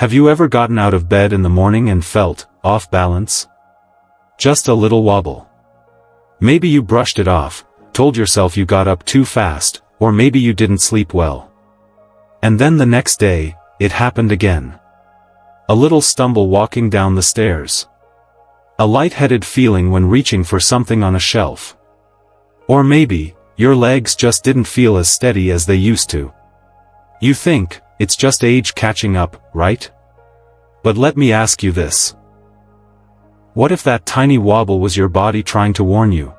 Have you ever gotten out of bed in the morning and felt off balance? Just a little wobble. Maybe you brushed it off, told yourself you got up too fast, or maybe you didn't sleep well. And then the next day, it happened again. A little stumble walking down the stairs. A lightheaded feeling when reaching for something on a shelf. Or maybe, your legs just didn't feel as steady as they used to. You think, it's just age catching up, right? But let me ask you this. What if that tiny wobble was your body trying to warn you?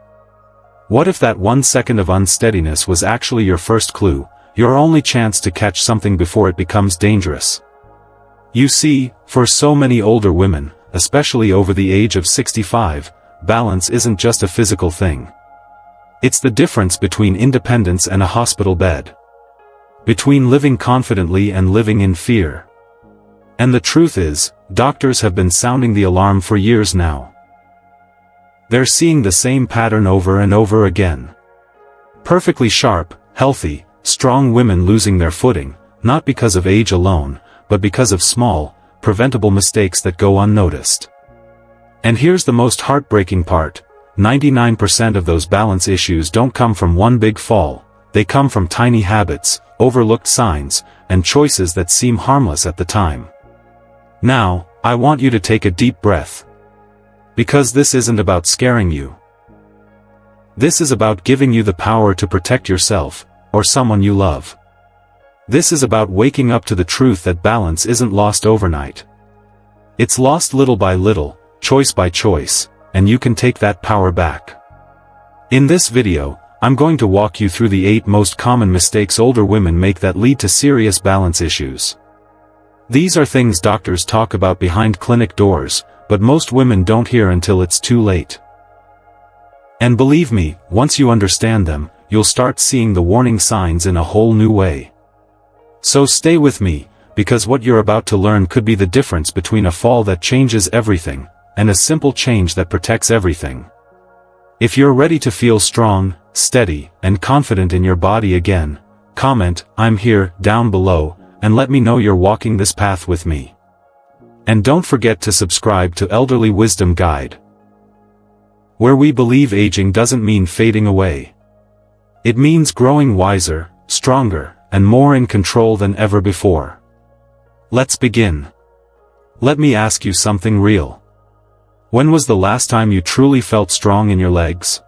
What if that 1 second of unsteadiness was actually your first clue, your only chance to catch something before it becomes dangerous? You see, for so many older women, especially over the age of 65, balance isn't just a physical thing. It's the difference between independence and a hospital bed. Between living confidently and living in fear. And the truth is, doctors have been sounding the alarm for years now. They're seeing the same pattern over and over again. Perfectly sharp, healthy, strong women losing their footing, not because of age alone, but because of small, preventable mistakes that go unnoticed. And here's the most heartbreaking part, 99% of those balance issues don't come from one big fall, they come from tiny habits, overlooked signs, and choices that seem harmless at the time. Now, I want you to take a deep breath. Because this isn't about scaring you. This is about giving you the power to protect yourself, or someone you love. This is about waking up to the truth that balance isn't lost overnight. It's lost little by little, choice by choice, and you can take that power back. In this video, I'm going to walk you through the 8 most common mistakes older women make that lead to serious balance issues. These are things doctors talk about behind clinic doors, but most women don't hear until it's too late. And believe me, once you understand them, you'll start seeing the warning signs in a whole new way. So stay with me, because what you're about to learn could be the difference between a fall that changes everything, and a simple change that protects everything. If you're ready to feel strong, steady, and confident in your body again, comment, "I'm here," down below, and let me know you're walking this path with me. And don't forget to subscribe to Elderly Wisdom Guide, where we believe aging doesn't mean fading away. It means growing wiser, stronger, and more in control than ever before. Let's begin. Let me ask you something real. When was the last time you truly felt strong in your legs?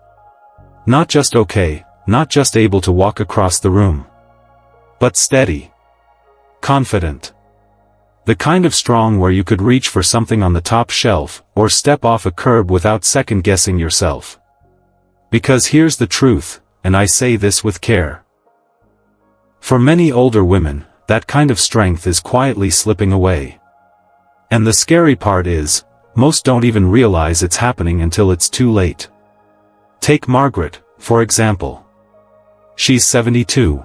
Not just okay, not just able to walk across the room, but steady. Confident. The kind of strong where you could reach for something on the top shelf, or step off a curb without second-guessing yourself. Because here's the truth, and I say this with care. For many older women, that kind of strength is quietly slipping away. And the scary part is, most don't even realize it's happening until it's too late. Take Margaret, for example. She's 72.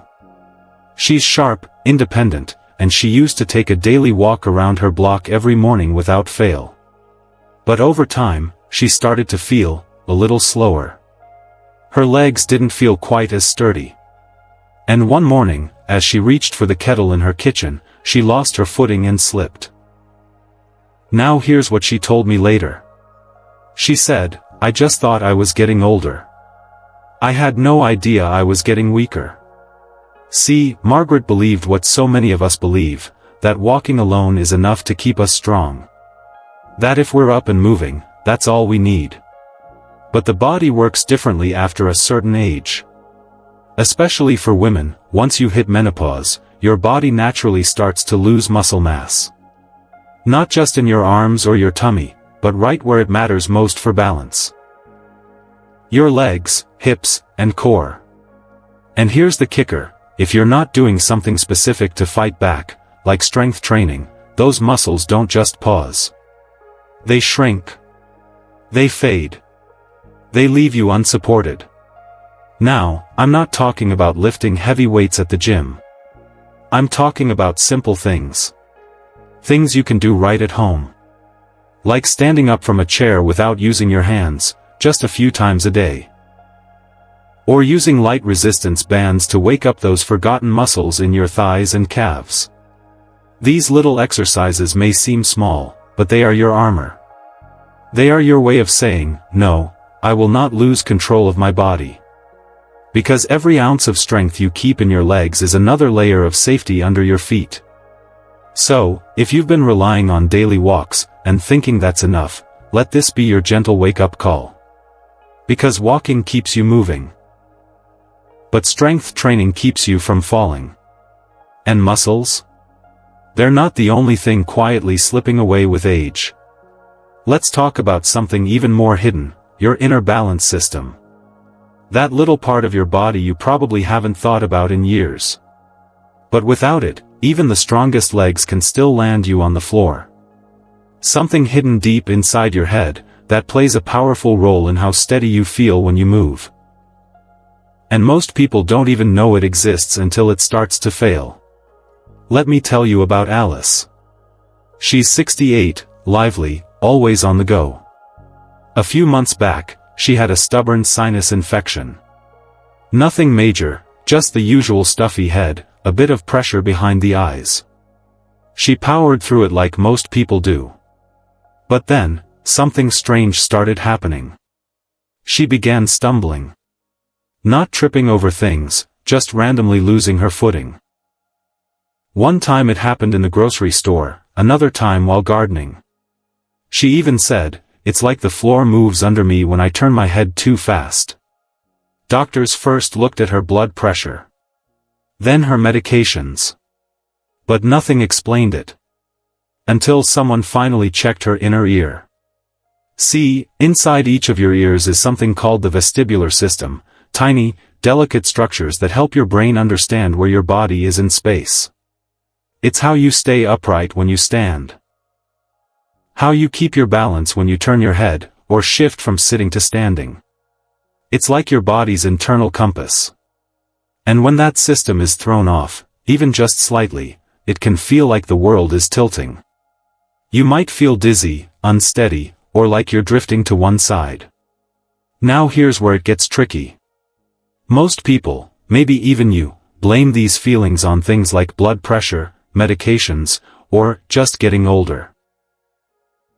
She's sharp, independent, and she used to take a daily walk around her block every morning without fail. But over time, she started to feel a little slower. Her legs didn't feel quite as sturdy. And one morning, as she reached for the kettle in her kitchen, she lost her footing and slipped. Now here's what she told me later. She said, "I just thought I was getting older. I had no idea I was getting weaker." See, Margaret believed what so many of us believe, that walking alone is enough to keep us strong. That if we're up and moving, that's all we need. But the body works differently after a certain age. Especially for women, once you hit menopause, your body naturally starts to lose muscle mass. Not just in your arms or your tummy, but right where it matters most for balance. Your legs, hips, and core. And here's the kicker. If you're not doing something specific to fight back, like strength training, those muscles don't just pause. They shrink. They fade. They leave you unsupported. Now, I'm not talking about lifting heavy weights at the gym. I'm talking about simple things. Things you can do right at home. Like standing up from a chair without using your hands, just a few times a day. Or using light resistance bands to wake up those forgotten muscles in your thighs and calves. These little exercises may seem small, but they are your armor. They are your way of saying, no, I will not lose control of my body. Because every ounce of strength you keep in your legs is another layer of safety under your feet. So, if you've been relying on daily walks, and thinking that's enough, let this be your gentle wake-up call. Because walking keeps you moving. But strength training keeps you from falling. And muscles? They're not the only thing quietly slipping away with age. Let's talk about something even more hidden, your inner balance system. That little part of your body you probably haven't thought about in years. But without it, even the strongest legs can still land you on the floor. Something hidden deep inside your head, that plays a powerful role in how steady you feel when you move. And most people don't even know it exists until it starts to fail. Let me tell you about Alice. She's 68, lively, always on the go. A few months back, she had a stubborn sinus infection. Nothing major, just the usual stuffy head, a bit of pressure behind the eyes. She powered through it like most people do. But then, something strange started happening. She began stumbling. Not tripping over things, just randomly losing her footing. One time it happened in the grocery store, another time while gardening. She even said, "It's like the floor moves under me when I turn my head too fast." Doctors first looked at her blood pressure. Then her medications. But nothing explained it. Until someone finally checked her inner ear. See, inside each of your ears is something called the vestibular system, tiny, delicate structures that help your brain understand where your body is in space. It's how you stay upright when you stand. How you keep your balance when you turn your head, or shift from sitting to standing. It's like your body's internal compass. And when that system is thrown off, even just slightly, it can feel like the world is tilting. You might feel dizzy, unsteady, or like you're drifting to one side. Now here's where it gets tricky. Most people, maybe even you, blame these feelings on things like blood pressure, medications, or just getting older.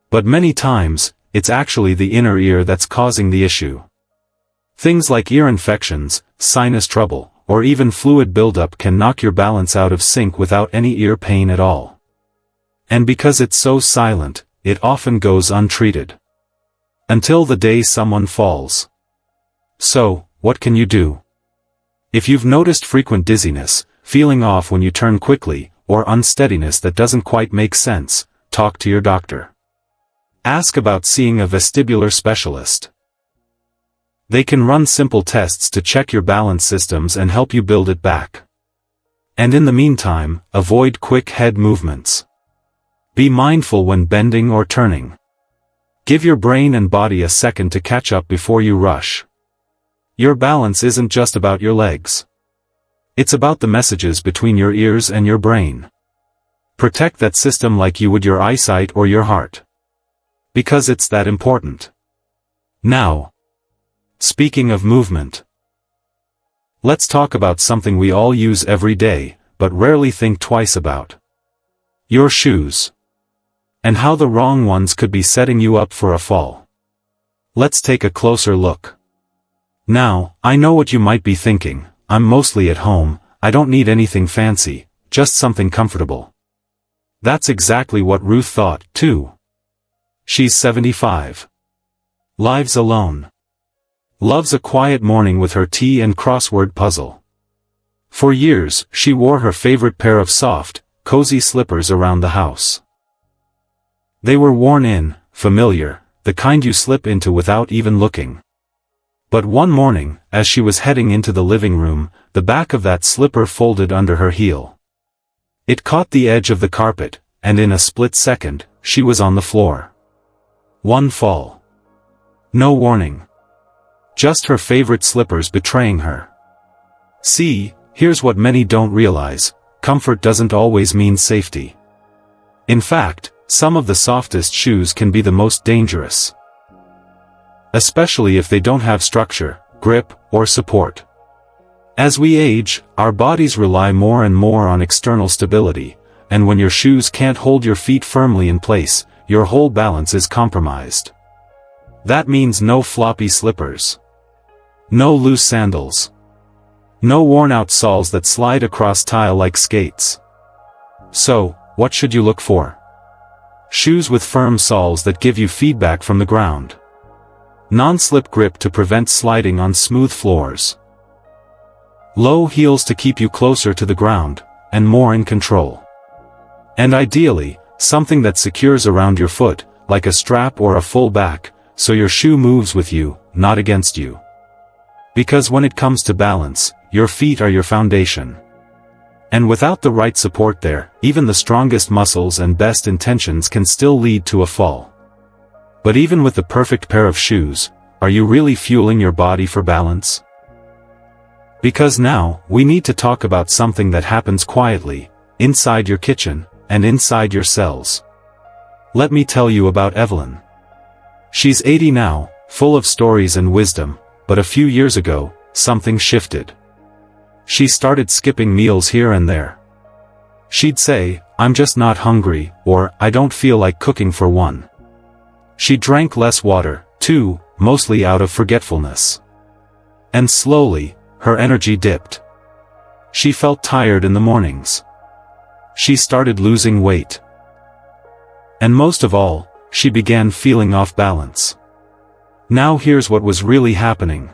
But many times, it's actually the inner ear that's causing the issue. Things like ear infections, sinus trouble, or even fluid buildup can knock your balance out of sync without any ear pain at all. And because it's so silent, it often goes untreated. Until the day someone falls. So, what can you do? If you've noticed frequent dizziness, feeling off when you turn quickly, or unsteadiness that doesn't quite make sense, talk to your doctor. Ask about seeing a vestibular specialist. They can run simple tests to check your balance systems and help you build it back. And in the meantime, avoid quick head movements. Be mindful when bending or turning. Give your brain and body a second to catch up before you rush. Your balance isn't just about your legs. It's about the messages between your ears and your brain. Protect that system like you would your eyesight or your heart. Because it's that important. Now, speaking of movement, let's talk about something we all use every day, but rarely think twice about. Your shoes. And how the wrong ones could be setting you up for a fall. Let's take a closer look. Now, I know what you might be thinking, I'm mostly at home, I don't need anything fancy, just something comfortable. That's exactly what Ruth thought, too. She's 75. Lives alone. Loves a quiet morning with her tea and crossword puzzle. For years, she wore her favorite pair of soft, cozy slippers around the house. They were worn in, familiar, the kind you slip into without even looking. But one morning, as she was heading into the living room, the back of that slipper folded under her heel. It caught the edge of the carpet, and in a split second, she was on the floor. One fall. No warning. Just her favorite slippers betraying her. See, here's what many don't realize, comfort doesn't always mean safety. In fact, some of the softest shoes can be the most dangerous. Especially if they don't have structure, grip, or support. As we age, our bodies rely more and more on external stability, and when your shoes can't hold your feet firmly in place, your whole balance is compromised. That means no floppy slippers. No loose sandals. No worn-out soles that slide across tile like skates. So, what should you look for? Shoes with firm soles that give you feedback from the ground. Non-slip grip to prevent sliding on smooth floors. Low heels to keep you closer to the ground, and more in control. And ideally, something that secures around your foot, like a strap or a full back, so your shoe moves with you, not against you. Because when it comes to balance, your feet are your foundation. And without the right support there, even the strongest muscles and best intentions can still lead to a fall. But even with the perfect pair of shoes, are you really fueling your body for balance? Because now, we need to talk about something that happens quietly, inside your kitchen, and inside your cells. Let me tell you about Evelyn. She's 80 now, full of stories and wisdom, but a few years ago, something shifted. She started skipping meals here and there. She'd say, "I'm just not hungry," or "I don't feel like cooking for one." She drank less water, too, mostly out of forgetfulness. And slowly, her energy dipped. She felt tired in the mornings. She started losing weight. And most of all, she began feeling off balance. Now here's what was really happening.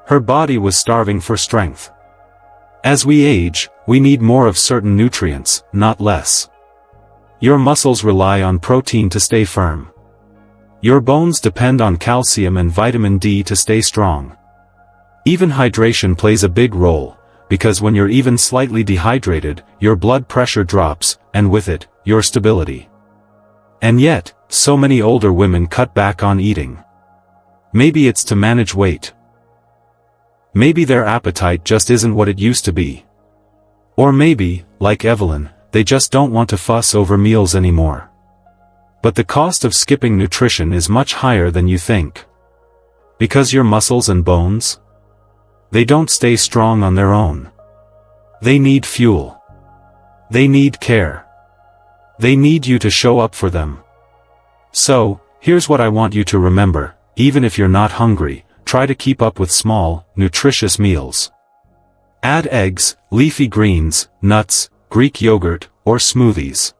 Her body was starving for strength. As we age, we need more of certain nutrients, not less. Your muscles rely on protein to stay firm. Your bones depend on calcium and vitamin D to stay strong. Even hydration plays a big role, because when you're even slightly dehydrated, your blood pressure drops, and with it, your stability. And yet, so many older women cut back on eating. Maybe it's to manage weight. Maybe their appetite just isn't what it used to be. Or maybe, like Evelyn, they just don't want to fuss over meals anymore. But the cost of skipping nutrition is much higher than you think. Because your muscles and bones, they don't stay strong on their own. They need fuel. They need care. They need you to show up for them. So, here's what I want you to remember: even if you're not hungry, try to keep up with small, nutritious meals. Add eggs, leafy greens, nuts, Greek yogurt, or smoothies.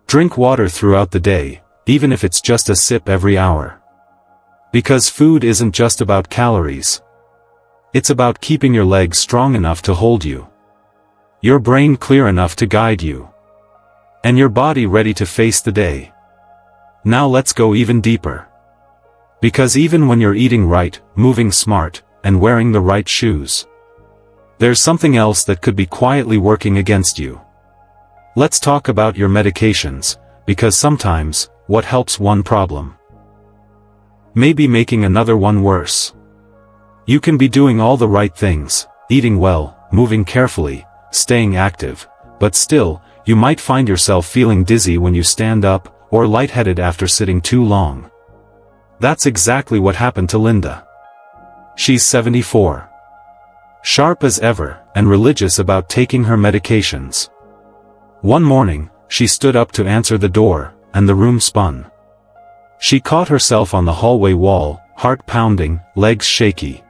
Drink water throughout the day, even if it's just a sip every hour. Because food isn't just about calories. It's about keeping your legs strong enough to hold you. Your brain clear enough to guide you. And your body ready to face the day. Now let's go even deeper. Because even when you're eating right, moving smart, and wearing the right shoes, there's something else that could be quietly working against you. Let's talk about your medications, because sometimes, what helps one problem may be making another one worse. You can be doing all the right things, eating well, moving carefully, staying active, but still, you might find yourself feeling dizzy when you stand up, or lightheaded after sitting too long. That's exactly what happened to Linda. She's 74. Sharp as ever, and religious about taking her medications. One morning, she stood up to answer the door, and the room spun. She caught herself on the hallway wall, heart pounding, legs shaky.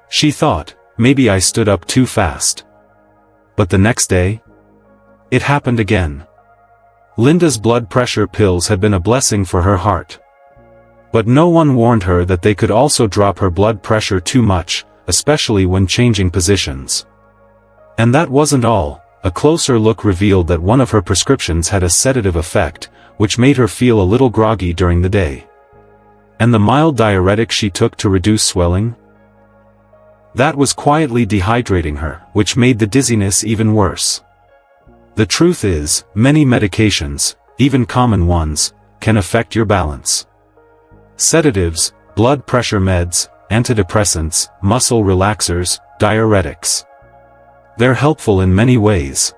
She thought, maybe I stood up too fast. But the next day, it happened again. Linda's blood pressure pills had been a blessing for her heart. But no one warned her that they could also drop her blood pressure too much, especially when changing positions. And that wasn't all. A closer look revealed that one of her prescriptions had a sedative effect, which made her feel a little groggy during the day. And the mild diuretic she took to reduce swelling? That was quietly dehydrating her, which made the dizziness even worse. The truth is, many medications, even common ones, can affect your balance. Sedatives, blood pressure meds, antidepressants, muscle relaxers, diuretics. They're helpful in many ways.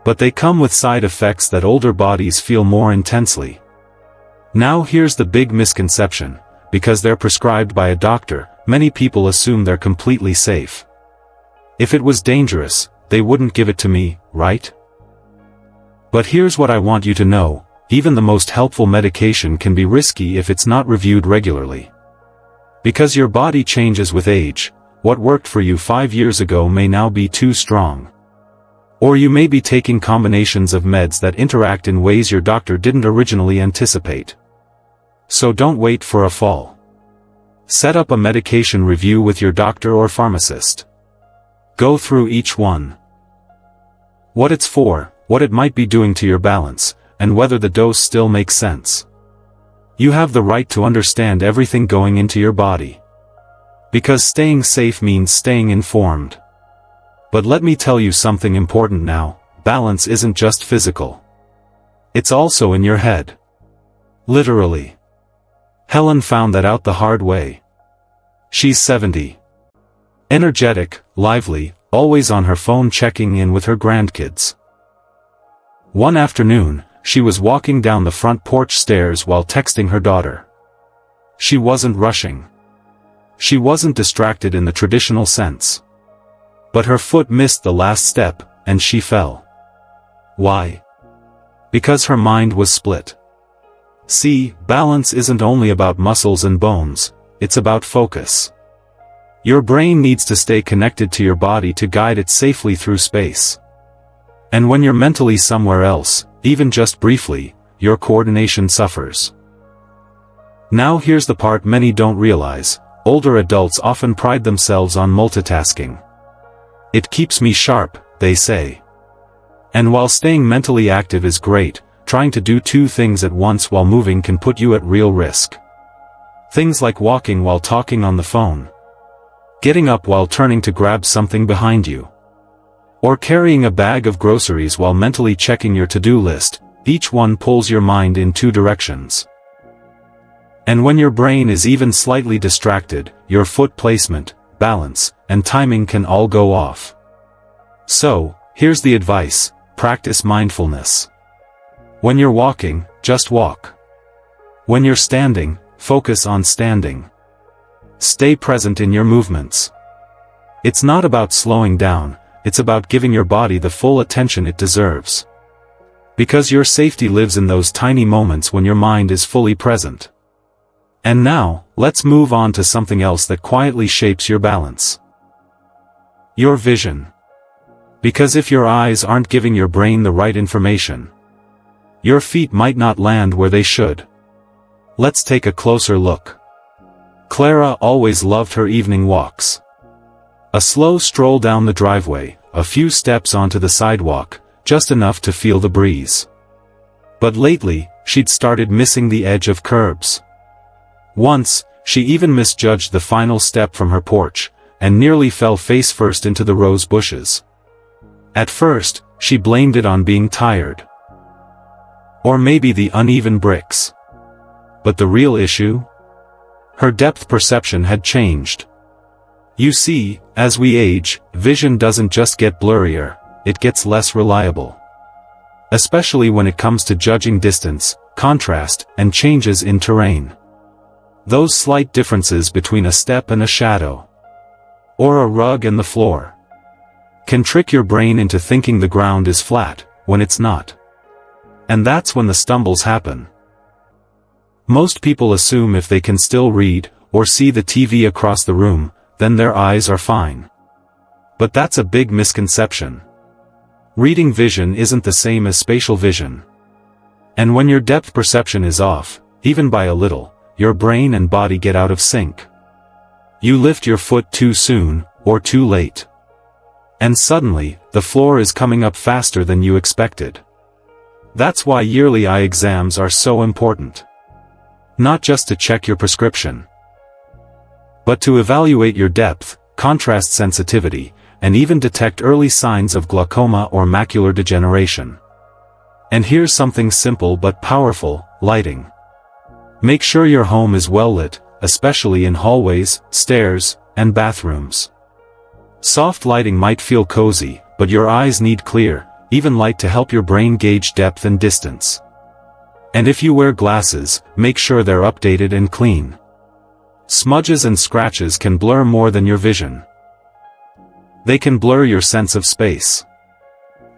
But they come with side effects that older bodies feel more intensely. Now here's the big misconception: because they're prescribed by a doctor, many people assume they're completely safe. If it was dangerous, they wouldn't give it to me, right? But here's what I want you to know, even the most helpful medication can be risky if it's not reviewed regularly. Because your body changes with age, what worked for you 5 years ago may now be too strong. Or you may be taking combinations of meds that interact in ways your doctor didn't originally anticipate. So don't wait for a fall. Set up a medication review with your doctor or pharmacist. Go through each one. What it's for, what it might be doing to your balance, and whether the dose still makes sense. You have the right to understand everything going into your body. Because staying safe means staying informed. But let me tell you something important now, balance isn't just physical. It's also in your head. Literally. Helen found that out the hard way. She's 70. Energetic, lively, always on her phone checking in with her grandkids. One afternoon, she was walking down the front porch stairs while texting her daughter. She wasn't rushing. She wasn't distracted in the traditional sense. But her foot missed the last step, and she fell. Why? Because her mind was split. See, balance isn't only about muscles and bones, it's about focus. Your brain needs to stay connected to your body to guide it safely through space. And when you're mentally somewhere else, even just briefly, your coordination suffers. Now here's the part many don't realize, older adults often pride themselves on multitasking. It keeps me sharp, they say. And while staying mentally active is great, trying to do 2 things at once while moving can put you at real risk. Things like walking while talking on the phone. Getting up while turning to grab something behind you. Or carrying a bag of groceries while mentally checking your to-do list, each one pulls your mind in 2 directions. And when your brain is even slightly distracted, your foot placement, balance, and timing can all go off. So, here's the advice, practice mindfulness. When you're walking, just walk. When you're standing, focus on standing. Stay present in your movements. It's not about slowing down, it's about giving your body the full attention it deserves. Because your safety lives in those tiny moments when your mind is fully present. And now, let's move on to something else that quietly shapes your balance. Your vision. Because if your eyes aren't giving your brain the right information, your feet might not land where they should. Let's take a closer look. Clara always loved her evening walks. A slow stroll down the driveway, a few steps onto the sidewalk, just enough to feel the breeze. But lately, she'd started missing the edge of curbs. Once, she even misjudged the final step from her porch, and nearly fell face first into the rose bushes. At first, she blamed it on being tired. Or maybe the uneven bricks. But the real issue? Her depth perception had changed. You see, as we age, vision doesn't just get blurrier, it gets less reliable. Especially when it comes to judging distance, contrast, and changes in terrain. Those slight differences between a step and a shadow, or a rug and the floor, can trick your brain into thinking the ground is flat, when it's not. And that's when the stumbles happen. Most people assume if they can still read, or see the TV across the room, then their eyes are fine. But that's a big misconception. Reading vision isn't the same as spatial vision. And when your depth perception is off, even by a little, your brain and body get out of sync. You lift your foot too soon, or too late. And suddenly, the floor is coming up faster than you expected. That's why yearly eye exams are so important. Not just to check your prescription, but to evaluate your depth, contrast sensitivity, and even detect early signs of glaucoma or macular degeneration. And here's something simple but powerful, lighting. Make sure your home is well lit, especially in hallways, stairs, and bathrooms. Soft lighting might feel cozy, but your eyes need clear, even light to help your brain gauge depth and distance. And if you wear glasses, make sure they're updated and clean. Smudges and scratches can blur more than your vision. They can blur your sense of space.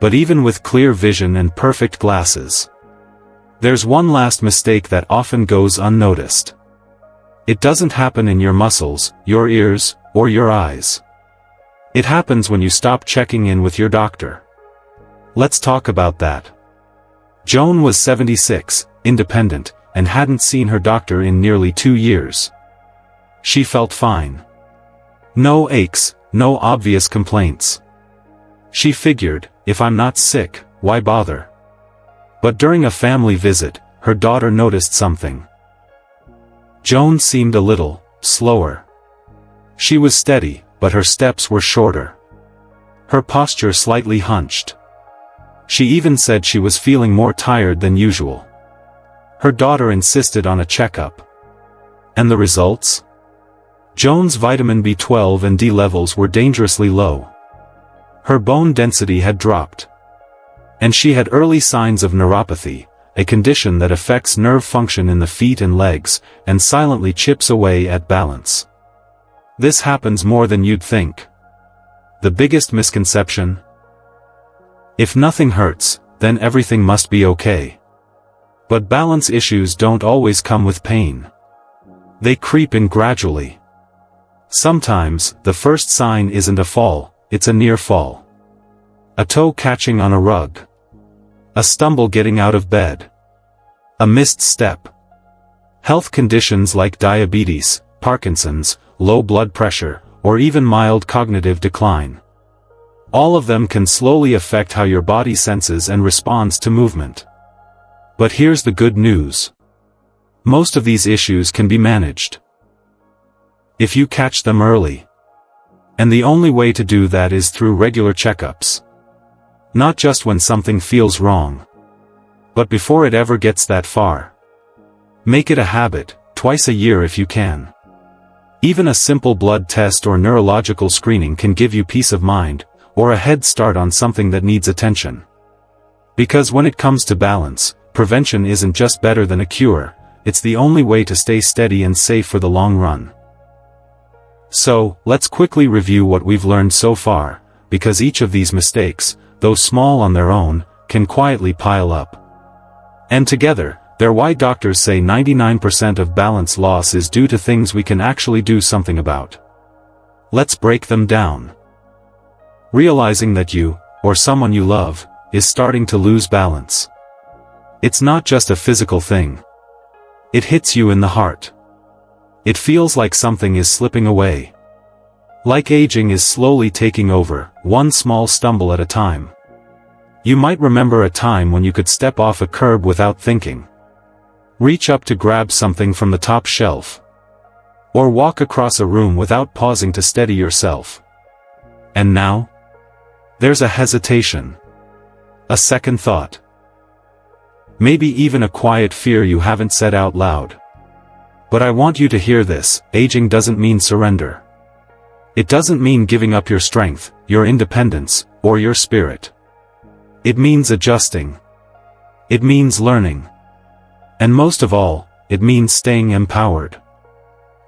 But even with clear vision and perfect glasses, there's one last mistake that often goes unnoticed. It doesn't happen in your muscles, your ears, or your eyes. It happens when you stop checking in with your doctor. Let's talk about that. Joan was 76, independent, and hadn't seen her doctor in nearly 2 years. She felt fine. No aches, no obvious complaints. She figured, if I'm not sick, why bother? But during a family visit, her daughter noticed something. Joan seemed a little slower. She was steady, but her steps were shorter. Her posture slightly hunched. She even said she was feeling more tired than usual. Her daughter insisted on a checkup. And the results? Joan's vitamin B12 and D levels were dangerously low. Her bone density had dropped. And she had early signs of neuropathy, a condition that affects nerve function in the feet and legs, and silently chips away at balance. This happens more than you'd think. The biggest misconception? If nothing hurts, then everything must be okay. But balance issues don't always come with pain. They creep in gradually. Sometimes, the first sign isn't a fall, it's a near fall. A toe catching on a rug. A stumble getting out of bed. A missed step. Health conditions like diabetes, Parkinson's, low blood pressure, or even mild cognitive decline. All of them can slowly affect how your body senses and responds to movement. But here's the good news. Most of these issues can be managed if you catch them early. And the only way to do that is through regular checkups. Not just when something feels wrong, but before it ever gets that far. Make it a habit, twice a year if you can. Even a simple blood test or neurological screening can give you peace of mind, or a head start on something that needs attention. Because when it comes to balance, prevention isn't just better than a cure, it's the only way to stay steady and safe for the long run. So, let's quickly review what we've learned so far, because each of these mistakes, though small on their own, can quietly pile up. And together, they're why doctors say 99% of balance loss is due to things we can actually do something about. Let's break them down. Realizing that you, or someone you love, is starting to lose balance. It's not just a physical thing. It hits you in the heart. It feels like something is slipping away. Like aging is slowly taking over, one small stumble at a time. You might remember a time when you could step off a curb without thinking. Reach up to grab something from the top shelf. Or walk across a room without pausing to steady yourself. And now? There's a hesitation. A second thought. Maybe even a quiet fear you haven't said out loud. But I want you to hear this, aging doesn't mean surrender. It doesn't mean giving up your strength, your independence, or your spirit. It means adjusting. It means learning. And most of all, it means staying empowered.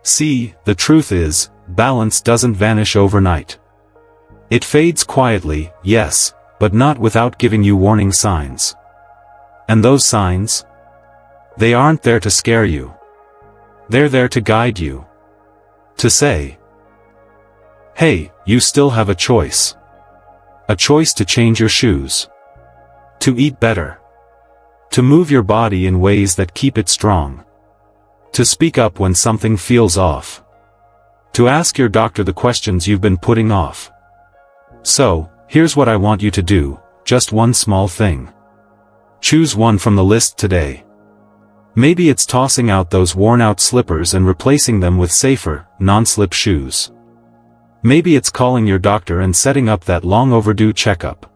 See, the truth is, balance doesn't vanish overnight. It fades quietly, yes, but not without giving you warning signs. And those signs? They aren't there to scare you. They're there to guide you. To say, hey, you still have a choice. A choice to change your shoes. To eat better. To move your body in ways that keep it strong. To speak up when something feels off. To ask your doctor the questions you've been putting off. So, here's what I want you to do, just one small thing. Choose one from the list today. Maybe it's tossing out those worn-out slippers and replacing them with safer, non-slip shoes. Maybe it's calling your doctor and setting up that long-overdue checkup.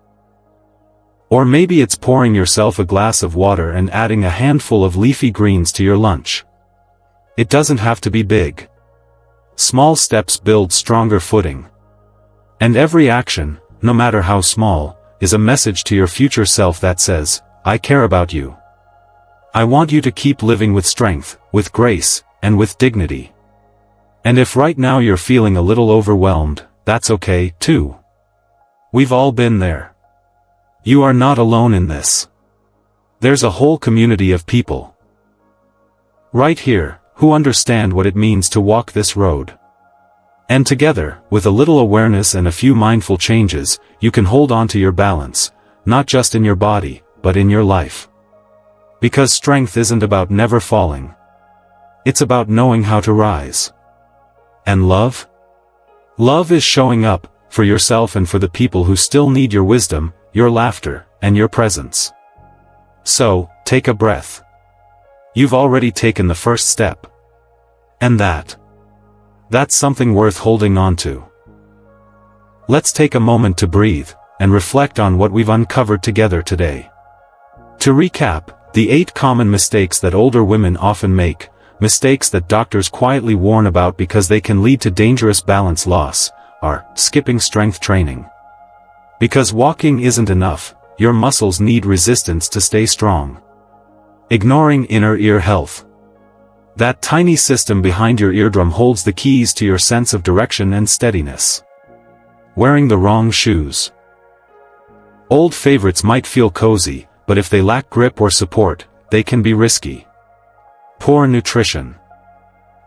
Or maybe it's pouring yourself a glass of water and adding a handful of leafy greens to your lunch. It doesn't have to be big. Small steps build stronger footing. And every action, no matter how small, is a message to your future self that says, I care about you. I want you to keep living with strength, with grace, and with dignity. And if right now you're feeling a little overwhelmed, that's okay, too. We've all been there. You are not alone in this. There's a whole community of people right here who understand what it means to walk this road. And together, with a little awareness and a few mindful changes, you can hold on to your balance, not just in your body, but in your life. Because strength isn't about never falling. It's about knowing how to rise. And love? Love is showing up, for yourself and for the people who still need your wisdom, your laughter, and your presence. So, take a breath. You've already taken the first step. And that's something worth holding on to. Let's take a moment to breathe, and reflect on what we've uncovered together today. To recap, the 8 common mistakes that older women often make, mistakes that doctors quietly warn about because they can lead to dangerous balance loss, are skipping strength training. Because walking isn't enough, your muscles need resistance to stay strong. Ignoring inner ear health. That tiny system behind your eardrum holds the keys to your sense of direction and steadiness. Wearing the wrong shoes. Old favorites might feel cozy, but if they lack grip or support, they can be risky. Poor nutrition.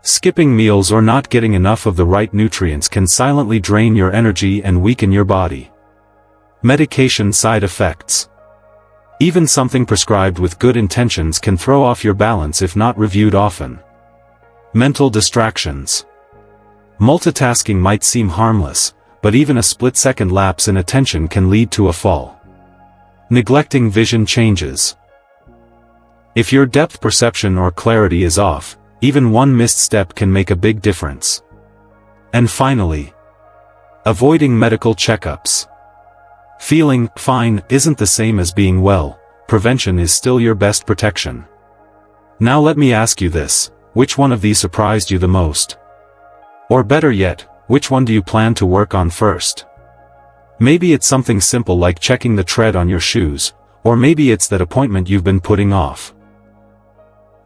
Skipping meals or not getting enough of the right nutrients can silently drain your energy and weaken your body. Medication side effects. Even something prescribed with good intentions can throw off your balance if not reviewed often. Mental distractions. Multitasking might seem harmless, but even a split-second lapse in attention can lead to a fall. Neglecting vision changes. If your depth perception or clarity is off, even one missed step can make a big difference. And finally, avoiding medical checkups. Feeling fine isn't the same as being well. Prevention is still your best protection. Now let me ask you this, which one of these surprised you the most? Or better yet, which one do you plan to work on first? Maybe it's something simple like checking the tread on your shoes, or maybe it's that appointment you've been putting off.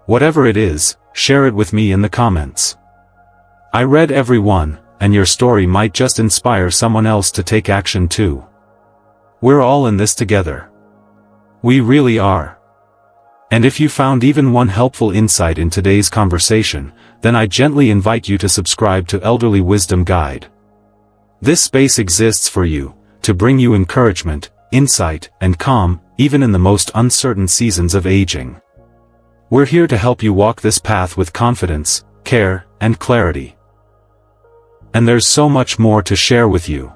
Whatever it is, share it with me in the comments. I read every one, and your story might just inspire someone else to take action too. We're all in this together. We really are. And if you found even one helpful insight in today's conversation, then I gently invite you to subscribe to Elderly Wisdom Guide. This space exists for you, to bring you encouragement, insight, and calm, even in the most uncertain seasons of aging. We're here to help you walk this path with confidence, care, and clarity. And there's so much more to share with you.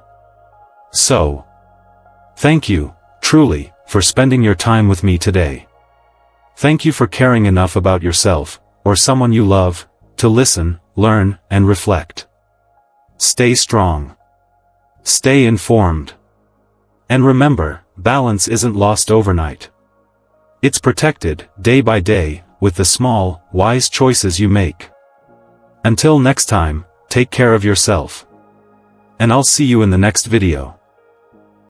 So, thank you, truly, for spending your time with me today. Thank you for caring enough about yourself, or someone you love, to listen, learn, and reflect. Stay strong. Stay informed. And remember, balance isn't lost overnight. It's protected, day by day, with the small, wise choices you make. Until next time, take care of yourself. And I'll see you in the next video.